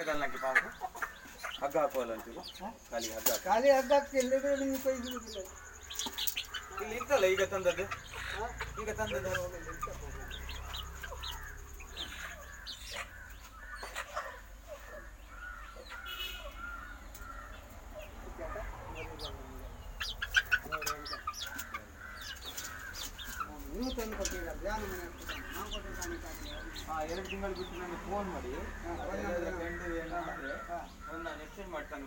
ಇದನ್ನಕ್ಕೆ ಪಾವು ಹಗ್ಗ ಹಾಕುವಲ್ಲ ಅಂತೀವಿ ಕಾಲಿಗೆ ಹಗ್ಗ ಖಾಲಿ ಹಗ್ಗ ಹಾಕ್ತಿಲ್ಲ ನಿಮ್ಗೆ ಕೈ ಬಿಡುವುದಿಲ್ಲ ಇಲ್ಲಿ ಇತ್ತಲ್ಲ ಈಗ ತಂದದ್ದು ಈಗ ತಂದದ್ದು ನೀವು ತಂದು ಕೊಟ್ಟಿಲ್ಲ ಯಾರು ಮನೆ ನಾವು ಕೊಟ್ಟು 2 ತಿಂಗಳು ಬಿಟ್ಟು ನನಗೆ ಫೋನ್ ಮಾಡಿ ಒಂದು ನಾನು ಎಕ್ಸ್ಚೇಂಜ್ ಮಾಡ್ತಾನೆ